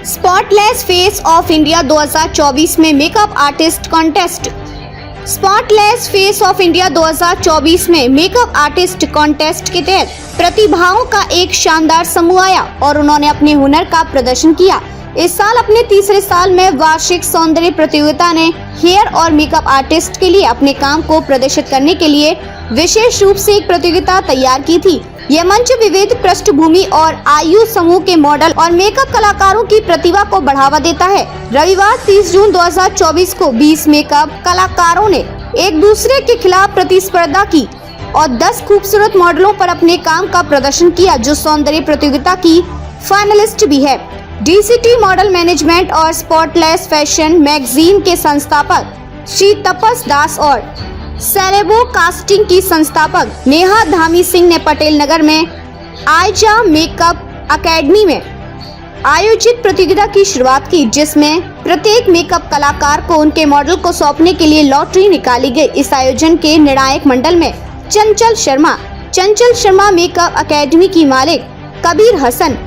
Spotless face of India 2024 में makeup artist contest. Spotless face of India 2024 में makeup artist contest के तहत प्रतिभाओं का एक शानदार समूह आया और उन्होंने अपने हुनर का प्रदर्शन किया। इस साल अपने तीसरे साल में वार्षिक सौंदर्य प्रतियोगिता ने हेयर और मेकअप आर्टिस्ट के लिए अपने काम को प्रदर्शित करने के लिए विशेष रूप से एक प्रतियोगिता तैयार की थी। यह मंच विविध पृष्ठभूमि और आयु समूह के मॉडल और मेकअप कलाकारों की प्रतिभा को बढ़ावा देता है। रविवार 30 जून 2024 को 20 मेकअप कलाकारों ने एक दूसरे के खिलाफ प्रतिस्पर्धा की और 10 खूबसूरत मॉडलों पर अपने काम का प्रदर्शन किया, जो सौंदर्य प्रतियोगिता की फाइनलिस्ट भी है। DCT मॉडल मैनेजमेंट और स्पॉटलेस फैशन मैगजीन के संस्थापक श्री तपस दास और सेलेबो कास्टिंग की संस्थापक नेहा धामी सिंह ने पटेल नगर में आयजा मेकअप एकेडमी में आयोजित प्रतियोगिता की शुरुआत की, जिसमें प्रत्येक मेकअप कलाकार को उनके मॉडल को सौंपने के लिए लॉटरी निकाली गई। इस आयोजन के निर्णायक मंडल में चंचल शर्मा मेकअप एकेडमी की मालिक, कबीर हसन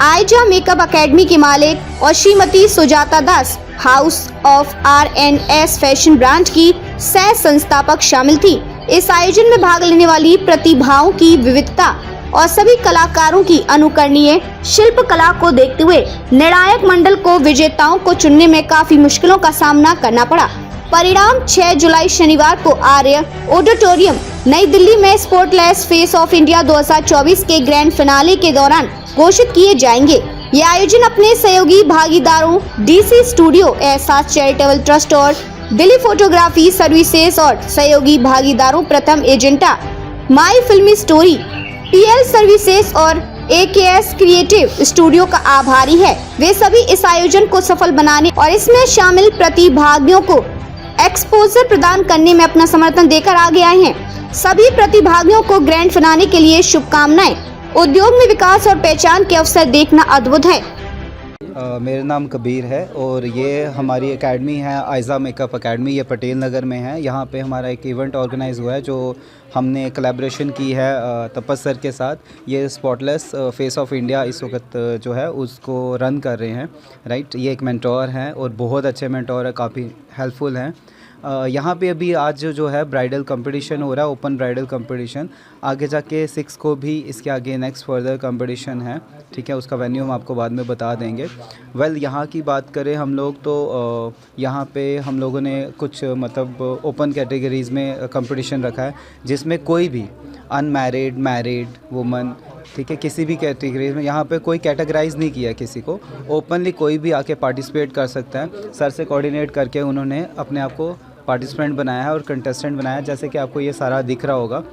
आयजा मेकअप एकेडमी के मालिक और Shrimati Sujata Das house of RNS fashion brand की सह संस्थापक शामिल थी। इस आयोजन में भाग लेने वाली प्रतिभाओं की विविधता और सभी कलाकारों की अनुकरणीय शिल्प कला को देखते हुए निर्णायक मंडल को विजेताओं को चुनने में काफी मुश्किलों का सामना करना पड़ा। परिणाम 6 जुलाई शनिवार को आर्य ऑडिटोरियम नई दिल्ली में स्पॉटलेस फेस ऑफ इंडिया 2024 के ग्रैंड फिनाले के दौरान घोषित किए जाएंगे। यह आयोजन अपने सहयोगी भागीदारों DC स्टूडियो, एहसास चैरिटेबल ट्रस्ट और दिल्ली फोटोग्राफी सर्विसेज और सहयोगी भागीदारों प्रथम एजेंटा, माई फिल्मी स्टोरी, PL सर्विसेज और AKS क्रिएटिव स्टूडियो का आभारी है। वे सभी इस आयोजन को सफल बनाने और इसमें शामिल प्रतिभागियों को एक्सपोजर प्रदान करने में अपना समर्थन देकर आगे आए हैं। सभी प्रतिभागियों को ग्रैंड फिनाले के लिए शुभकामनाएं। उद्योग में विकास और पहचान के अवसर देखना अद्भुत है। मेरा नाम कबीर है और ये हमारी एकेडमी है आयजा मेकअप एकेडमी। ये पटेल नगर में है। यहाँ पे हमारा एक इवेंट ऑर्गेनाइज हुआ है जो हमने कोलैबोरेशन की है तपस सर के साथ। ये स्पॉटलेस फेस ऑफ इंडिया इस वक्त जो है उसको रन कर रहे हैं, राइट। ये एक मेंटोर हैं और बहुत अच्छे मेंटोर है, काफ़ी हेल्पफुल हैं। यहाँ पे अभी आज जो है ब्राइडल कंपटीशन हो रहा है, ओपन ब्राइडल कंपटीशन। आगे जाके 6 को भी इसके आगे नेक्स्ट फर्दर कंपटीशन है, ठीक है। उसका वेन्यू हम आपको बाद में बता देंगे। यहाँ की बात करें हम लोग तो यहाँ पे हम लोगों ने कुछ मतलब ओपन कैटेगरीज़ में कंपटीशन रखा है, जिसमें कोई भी अनमैरिड, मैरिड वुमन, ठीक है, किसी भी कैटेगरी में यहाँ पे कोई कैटेगराइज नहीं किया किसी को। ओपनली कोई भी आके पार्टिसिपेट कर सकता है। सर से कोऑर्डिनेट करके उन्होंने अपने आप को पार्टिसिपेंट बनाया है और कंटेस्टेंट बनाया है। जैसे कि आपको ये सारा दिख रहा होगा,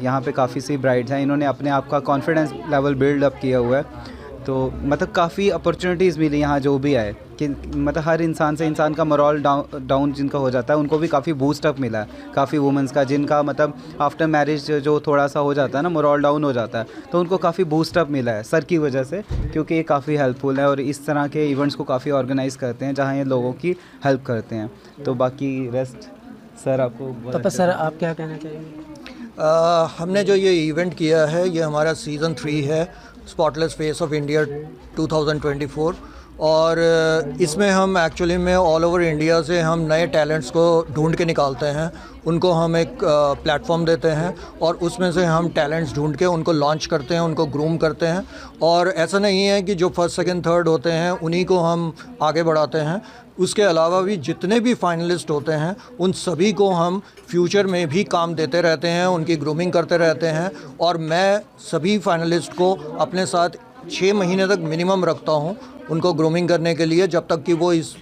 यहाँ पे काफ़ी सी ब्राइड्स हैं। इन्होंने अपने आप का कॉन्फिडेंस लेवल बिल्ड अप किया हुआ है। तो मतलब काफ़ी अपॉर्चुनिटीज़ मिली यहाँ जो भी आए कि मतलब हर इंसान से इंसान का मोरल डाउन जिनका हो जाता है उनको भी काफ़ी बूस्ट अप मिला है। काफ़ी वुमेंस का जिनका मतलब आफ्टर मैरिज जो थोड़ा सा हो जाता है ना, मोरल डाउन हो जाता है, तो उनको काफ़ी बूस्ट अप मिला है सर की वजह से, क्योंकि ये काफ़ी हेल्पफुल है और इस तरह के इवेंट्स को काफ़ी ऑर्गेनाइज़ करते हैं जहाँ ये लोगों की हेल्प करते हैं। तो बाकी रेस्ट सर आपको। तपस सर, आप क्या कहना चाहेंगे? हमने जो ये इवेंट किया है ये हमारा सीज़न 3 है, स्पॉटलेस फेस ऑफ इंडिया 2024। और इसमें हम एक्चुअली में ऑल ओवर इंडिया से हम नए टैलेंट्स को ढूंढ के निकालते हैं, उनको हम एक प्लेटफॉर्म देते हैं और उसमें से हम टैलेंट्स ढूंढ के उनको लॉन्च करते हैं, उनको ग्रूम करते हैं। और ऐसा नहीं है कि जो फर्स्ट सेकंड थर्ड होते हैं उन्हीं को हम आगे बढ़ाते हैं। उसके अलावा भी जितने भी फाइनलिस्ट होते हैं उन सभी को हम फ्यूचर में भी काम देते रहते हैं, उनकी ग्रूमिंग करते रहते हैं। और मैं सभी फाइनलिस्ट को अपने साथ 6 महीने तक मिनिमम रखता हूं उनको ग्रूमिंग करने के लिए, जब तक कि वो इस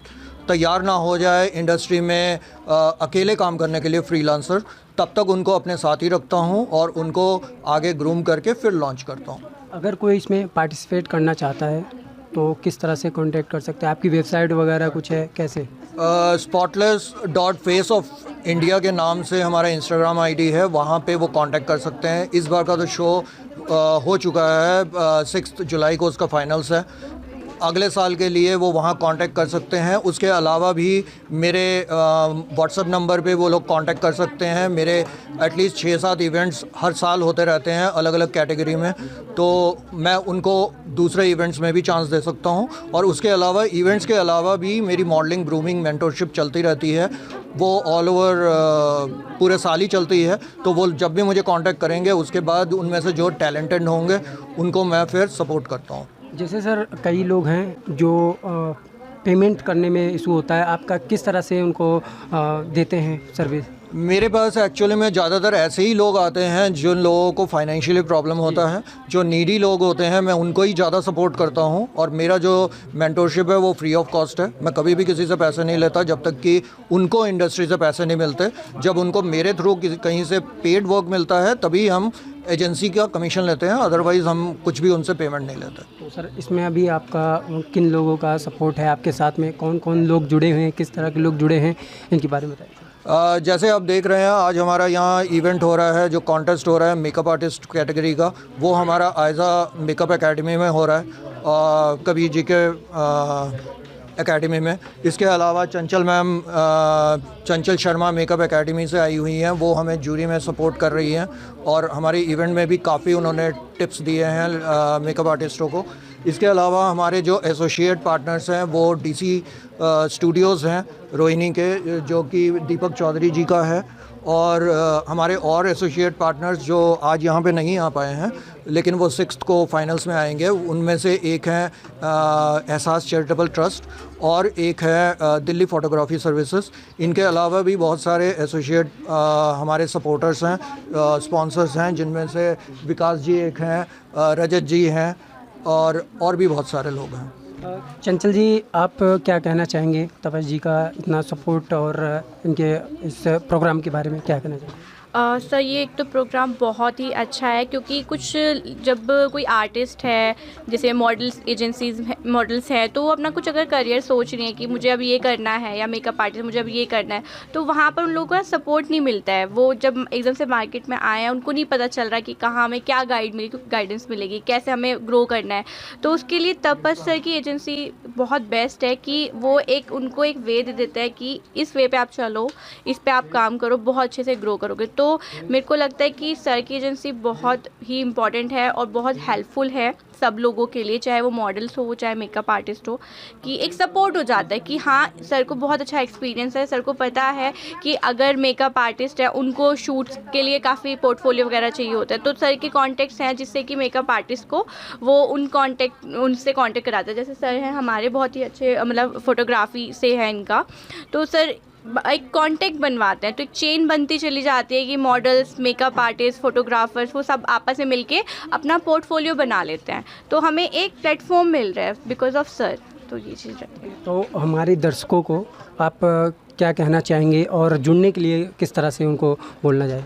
तैयार ना हो जाए इंडस्ट्री में अकेले काम करने के लिए फ्रीलांसर, तब तक उनको अपने साथ ही रखता हूं और उनको आगे ग्रूम करके फिर लॉन्च करता हूं। अगर कोई इसमें पार्टिसिपेट करना चाहता है तो किस तरह से कांटेक्ट कर सकते हैं? आपकी वेबसाइट वगैरह कुछ है, कैसे? spotless.face of India के नाम से हमारा इंस्टाग्राम ID है, वहाँ पे वो कांटेक्ट कर सकते हैं। इस बार का तो शो हो चुका है, 6 जुलाई को उसका फाइनल्स है। अगले साल के लिए वो वहाँ कांटेक्ट कर सकते हैं। उसके अलावा भी मेरे व्हाट्सएप नंबर पे वो लोग कांटेक्ट कर सकते हैं। मेरे एटलीस्ट 6-7 इवेंट्स हर साल होते रहते हैं अलग अलग कैटेगरी में, तो मैं उनको दूसरे इवेंट्स में भी चांस दे सकता हूँ। और उसके अलावा इवेंट्स के अलावा भी मेरी मॉडलिंग, ग्रूमिंग, मेंटरशिप चलती रहती है। वो ऑल ओवर पूरे साल ही चलती है। तो वो जब भी मुझे कांटेक्ट करेंगे उसके बाद उनमें से जो टैलेंटेड होंगे उनको मैं फिर सपोर्ट करता हूँ। जैसे सर कई लोग हैं जो पेमेंट करने में इशू होता है, आपका किस तरह से उनको देते हैं सर्विस? मेरे पास एक्चुअली में ज़्यादातर ऐसे ही लोग आते हैं जिन लोगों को फाइनेंशियली प्रॉब्लम होता है, जो नीडी लोग होते हैं, मैं उनको ही ज़्यादा सपोर्ट करता हूं। और मेरा जो मेंटरशिप है वो फ्री ऑफ कॉस्ट है। मैं कभी भी किसी से पैसे नहीं लेता जब तक कि उनको इंडस्ट्री से पैसे नहीं मिलते। जब उनको मेरे थ्रू कहीं से पेड वर्क मिलता है तभी हम एजेंसी का कमीशन लेते हैं, अदरवाइज़ हम कुछ भी उनसे पेमेंट नहीं लेते। तो सर इसमें अभी आपका किन लोगों का सपोर्ट है आपके साथ में? कौन कौन लोग जुड़े हुए हैं, किस तरह के लोग जुड़े हैं, इनके बारे में बताइए। जैसे आप देख रहे हैं आज हमारा यहाँ इवेंट हो रहा है, जो कॉन्टेस्ट हो रहा है मेकअप आर्टिस्ट कैटेगरी का, वो हमारा आयज़ा मेकअप एकेडमी में हो रहा है, कबीर जी के एकेडमी में। इसके अलावा चंचल मैम, चंचल शर्मा मेकअप एकेडमी से आई हुई हैं, वो हमें जूरी में सपोर्ट कर रही हैं और हमारे इवेंट में भी काफ़ी उन्होंने टिप्स दिए हैं मेकअप आर्टिस्टों को। इसके अलावा हमारे जो एसोसिएट पार्टनर्स हैं वो डीसी स्टूडियोज़ हैं रोहिणी के, जो कि दीपक चौधरी जी का है। और हमारे और एसोसिएट पार्टनर्स जो आज यहाँ पे नहीं आ पाए हैं लेकिन वो 6th को फाइनल्स में आएंगे, उनमें से एक है एहसास चैरिटेबल ट्रस्ट और एक है दिल्ली फोटोग्राफी सर्विसेज। इनके अलावा भी बहुत सारे एसोसिएट हमारे सपोर्टर्स हैं, स्पॉन्सर्स हैं, जिनमें से विकास जी एक हैं, रजत जी हैं और भी बहुत सारे लोग हैं। चंचल जी, आप क्या कहना चाहेंगे तपस जी का इतना सपोर्ट और इनके इस प्रोग्राम के बारे में क्या कहना चाहेंगे? सर ये एक तो प्रोग्राम बहुत ही अच्छा है, क्योंकि कुछ जब कोई आर्टिस्ट है, जैसे मॉडल्स हैं, तो वो अपना कुछ अगर करियर सोच रही हैं कि मुझे अब ये करना है, या मेकअप आर्टिस्ट मुझे अब ये करना है, तो वहाँ पर उन लोगों का सपोर्ट नहीं मिलता है। वो जब एकदम से मार्केट में आए हैं, उनको नहीं पता चल रहा कि कहाँ हमें क्या गाइडेंस मिलेगी, कैसे हमें ग्रो करना है। तो उसके लिए तपस सर की एजेंसी बहुत बेस्ट है कि वो उनको एक वे दे देता है कि इस वे पे आप चलो, इस पे आप काम करो, बहुत अच्छे से ग्रो करोगे। तो मेरे को लगता है कि सर की एजेंसी बहुत ही इम्पॉर्टेंट है और बहुत हेल्पफुल है सब लोगों के लिए, चाहे वो मॉडल्स हो चाहे मेकअप आर्टिस्ट हो, कि एक सपोर्ट हो जाता है कि हाँ सर को बहुत अच्छा एक्सपीरियंस है, सर को पता है कि अगर मेकअप आर्टिस्ट है उनको शूट्स के लिए काफ़ी पोर्टफोलियो वगैरह चाहिए होता है, तो सर के कॉन्टैक्ट्स हैं जिससे कि मेकअप आर्टिस्ट को वो उनसे कॉन्टैक्ट कराता है। जैसे सर हैं हमारे बहुत ही अच्छे, मतलब फोटोग्राफी से है इनका, तो सर एक कांटेक्ट बनवाते हैं, तो एक चेन बनती चली जाती है कि मॉडल्स, मेकअप आर्टिस्ट, फोटोग्राफर्स वो सब आपस में मिलके अपना पोर्टफोलियो बना लेते हैं। तो हमें एक प्लेटफॉर्म मिल रहा है बिकॉज ऑफ सर, तो ये चीज़ रहती है। तो हमारे दर्शकों को आप क्या कहना चाहेंगे और जुड़ने के लिए किस तरह से उनको बोलना चाहिए?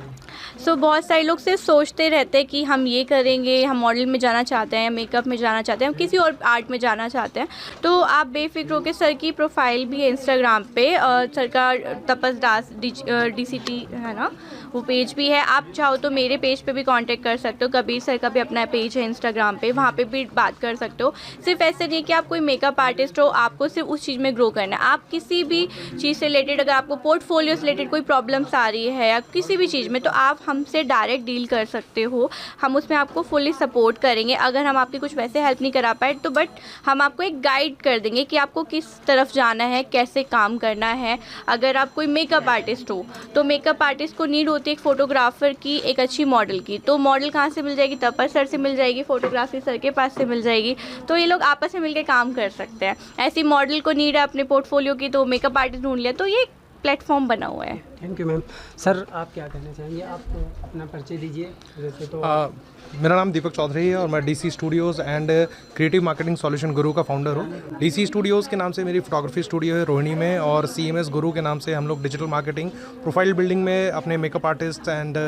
बहुत सारे लोग सिर्फ सोचते रहते हैं कि हम ये करेंगे, हम मॉडल में जाना चाहते हैं, मेकअप में जाना चाहते हैं, हम किसी और आर्ट में जाना चाहते हैं, तो आप बेफिक्र होकर, सर की प्रोफाइल भी है इंस्टाग्राम पे, सर का तपस दास DCT है ना, वो पेज भी है। आप चाहो तो मेरे पेज पे भी कांटेक्ट कर सकते हो, कबीर सर का भी अपना पेज है इंस्टाग्राम पे, वहाँ पे भी बात कर सकते हो। सिर्फ ऐसे नहीं कि आप कोई मेकअप आर्टिस्ट हो, आपको सिर्फ उस चीज़ में ग्रो करना है। आप किसी भी चीज़ से रिलेटेड, अगर आपको पोर्टफोलियो से रिलेटेड कोई प्रॉब्लम्स आ रही है या किसी भी चीज़ में, तो आप हमसे डायरेक्ट डील कर सकते हो, हम उसमें आपको फुली सपोर्ट करेंगे। अगर हम आपकी कुछ वैसे हेल्प नहीं करा पाए तो बट हम आपको एक गाइड कर देंगे कि आपको किस तरफ जाना है, कैसे काम करना है। अगर आप कोई मेकअप आर्टिस्ट हो तो मेकअप आर्टिस्ट को नीड होती है एक फोटोग्राफर की, एक अच्छी मॉडल की, तो मॉडल कहाँ से मिल जाएगी? तपस सर से मिल जाएगी, फोटोग्राफी सर के पास से मिल जाएगी, तो ये लोग आपस में मिलकर काम कर सकते हैं। ऐसी मॉडल को नीड है अपने पोर्टफोलियो की, तो मेकअप आर्टिस्ट ढूंढ लिया, तो ये प्लेटफॉर्म बना हुआ है। Thank you ma'am. सर आप क्या कहना चाहेंगे? आप अपना परिचय दीजिए। वैसे तो मेरा नाम दीपक चौधरी है और मैं DC Studios and creative marketing solution गुरु का फाउंडर हूँ। DC स्टूडियोज़ के नाम से मेरी फोटोग्राफी स्टूडियो है रोहिणी में, और CMS गुरु के नाम से हम लोग डिजिटल मार्केटिंग, प्रोफाइल बिल्डिंग में अपने मेकअप आर्टिस्ट एंड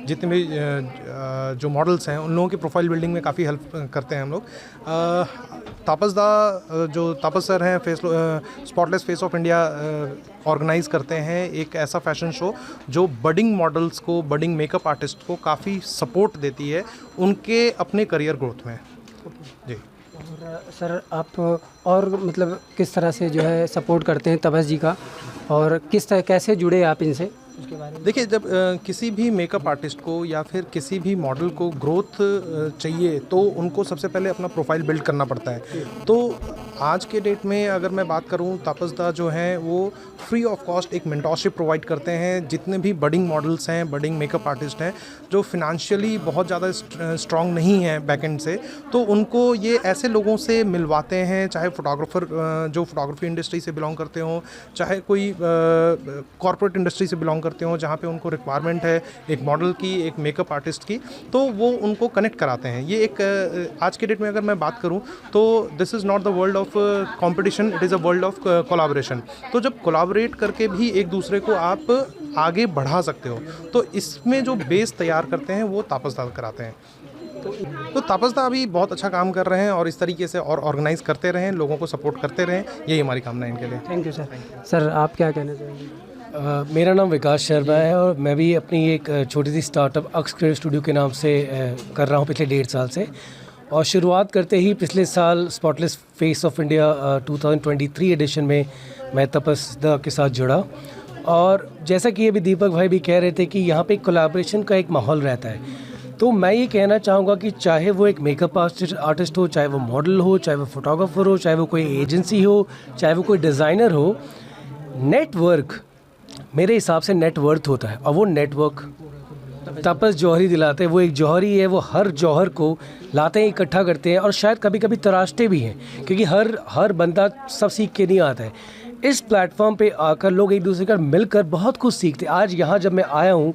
जितने भी जो मॉडल्स हैं उन लोगों की प्रोफाइल बिल्डिंग में काफ़ी हेल्प करते हैं हम लोग। जो तापस सर हैं, spotless face of India organise करते हैं एक ऐसा फैशन शो जो बडिंग मॉडल्स को, बडिंग मेकअप आर्टिस्ट को काफ़ी सपोर्ट देती है उनके अपने करियर ग्रोथ में। जी और सर आप और मतलब किस तरह से जो है सपोर्ट करते हैं तपस जी का, और किस तरह कैसे जुड़े आप इनसे, उसके बारे में? देखिए, जब किसी भी मेकअप आर्टिस्ट को या फिर किसी भी मॉडल को ग्रोथ चाहिए तो उनको सबसे पहले अपना प्रोफाइल बिल्ड करना पड़ता है। तो आज के डेट में अगर मैं बात करूं, तापसदा जो हैं वो फ्री ऑफ कॉस्ट एक मेंटोरशिप प्रोवाइड करते हैं। जितने भी बडिंग मॉडल्स हैं, बडिंग मेकअप आर्टिस्ट हैं जो फिनेंशियली बहुत ज़्यादा स्ट्रॉन्ग नहीं हैं बैकएंड से, तो उनको ये ऐसे लोगों से मिलवाते हैं, चाहे फोटोग्राफर जो फोटोग्राफी इंडस्ट्री से बिलोंग करते हों, चाहे कोई कॉर्पोरेट इंडस्ट्री से बिलोंग करते हों, जहाँ पे उनको रिक्वायरमेंट है एक मॉडल की, एक मेकअप आर्टिस्ट की, तो वो उनको कनेक्ट कराते हैं। ये एक आज के डेट में अगर मैं बात करूँ तो this is not the world of competition, it is a world of collaboration. तो जब कोलैबोरेट करके भी एक दूसरे को आप आगे बढ़ा सकते हो, तो इसमें जो बेस तैयार करते हैं वो तापसदा कराते हैं। तो तापसदा अभी बहुत अच्छा काम कर रहे हैं और इस तरीके से और ऑर्गेनाइज करते रहें, लोगों को सपोर्ट करते रहें, यही हमारी कामना है इनके लिए। Thank you sir. सर आप क्या कहना चाहेंगे? मेरा नाम विकास शर्मा है और मैं भी अपनी एक छोटी सी स्टार्टअप अक्स क्रिएटिव स्टूडियो के नाम से कर रहा हूँ पिछले 1.5 साल से। और शुरुआत करते ही पिछले साल spotless face of India 2023 edition में मैं तापसदा के साथ जुड़ा। और जैसा कि अभी दीपक भाई भी कह रहे थे कि यहाँ पे कोलैबोरेशन का एक माहौल रहता है, तो मैं ये कहना चाहूँगा कि चाहे वो एक मेकअप आर्टिस्ट हो, चाहे वो मॉडल हो, चाहे वो फोटोग्राफर हो, चाहे वो कोई एजेंसी हो, चाहे वो कोई डिज़ाइनर हो, नेटवर्क मेरे हिसाब से नेटवर्थ होता है। और वो नेटवर्क तापस जौहरी दिलाते हैं। वो एक जौहरी है, वो हर जौहर को लाते हैं, इकट्ठा करते हैं और शायद कभी कभी तराशते भी हैं, क्योंकि हर बंदा सब सीख के नहीं आता है। इस प्लेटफॉर्म पे आकर लोग एक दूसरे का मिलकर बहुत कुछ सीखते हैं। आज यहाँ जब मैं आया हूँ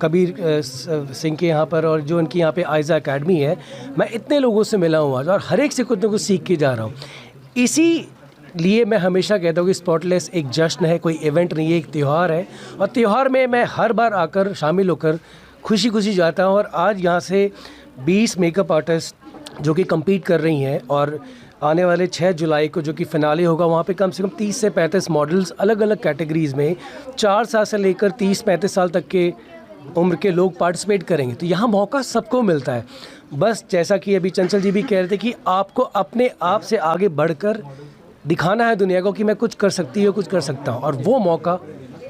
कबीर सिंह के यहाँ पर, और जो उनकी यहाँ पे आइज़ा एकेडमी है, मैं इतने लोगों से मिला हूँ आज और हर एक से कुछ ना कुछ सीख के जा रहा हूँ। इसी लिए मैं हमेशा कहता हूँ कि स्पॉटलेस एक जश्न है, कोई इवेंट नहीं है, एक त्यौहार है। और त्यौहार में मैं हर बार आकर शामिल होकर खुशी खुशी जाता हूँ। और आज यहाँ से 20 मेकअप आर्टिस्ट जो कि कम्पीट कर रही हैं, और आने वाले 6 जुलाई को जो कि फिनाले होगा, वहाँ पे कम से कम 30 से 35 मॉडल्स अलग अलग कैटेगरीज़ में 4 साल से लेकर 30-35 साल तक के उम्र के लोग पार्टिसिपेट करेंगे। तो यहाँ मौका सबको मिलता है। बस जैसा कि अभी चंचल जी भी कह रहे थे कि आपको अपने आप से आगे बढ़कर दिखाना है दुनिया को कि मैं कुछ कर सकती हूँ, कुछ कर सकता हूँ, और वो मौका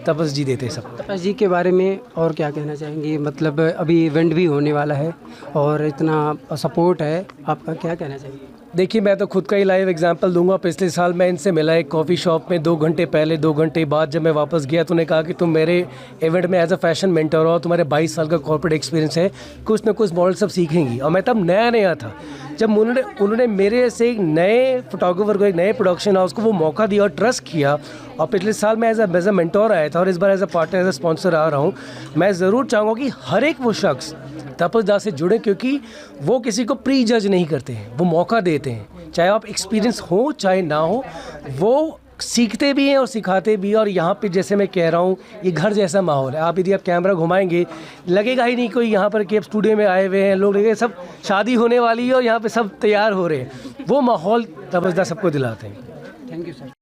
तपस जी देते हैं सब। तपस जी के बारे में और क्या कहना चाहेंगे? मतलब अभी इवेंट भी होने वाला है और इतना सपोर्ट है, आपका क्या कहना चाहिए? देखिए, मैं तो खुद का ही लाइव एग्जांपल दूंगा। पिछले साल मैं इनसे मिला एक कॉफ़ी शॉप में 2 घंटे पहले। 2 घंटे बाद जब मैं वापस गया तो उन्होंने कहा कि तुम मेरे इवेंट में एज अ फैशन मेंटर हो, तुम्हारे 22 साल का कॉर्पोरेट एक्सपीरियंस है, कुछ ना कुछ मॉडल सब सीखेंगी। और मैं तब नया था। जब उन्होंने मेरे से एक नए फोटोग्राफर को, एक नए प्रोडक्शन हाउस को वो मौका दिया और ट्रस्ट किया। और पिछले साल मैं एज अ मेंटोर आया था और इस बार as a partner, as a sponsor आ रहा हूँ। मैं ज़रूर चाहूँगा कि हर एक वो शख्स तापसदा से जुड़े, क्योंकि वो किसी को प्री जज नहीं करते हैं, वो मौका देते हैं। चाहे आप एक्सपीरियंस हो चाहे ना हो, वो सीखते भी हैं और सिखाते भी हैं। और यहाँ पे जैसे मैं कह रहा हूँ, ये घर जैसा माहौल है। आप यदि आप कैमरा घुमाएंगे लगेगा ही नहीं कोई यहाँ पर कि आप स्टूडियो में आए हुए हैं। लोग लगेगा सब शादी होने वाली है और यहाँ पे सब तैयार हो रहे हैं। वो माहौल तापसदा सबको दिलाते हैं। Thank you sir.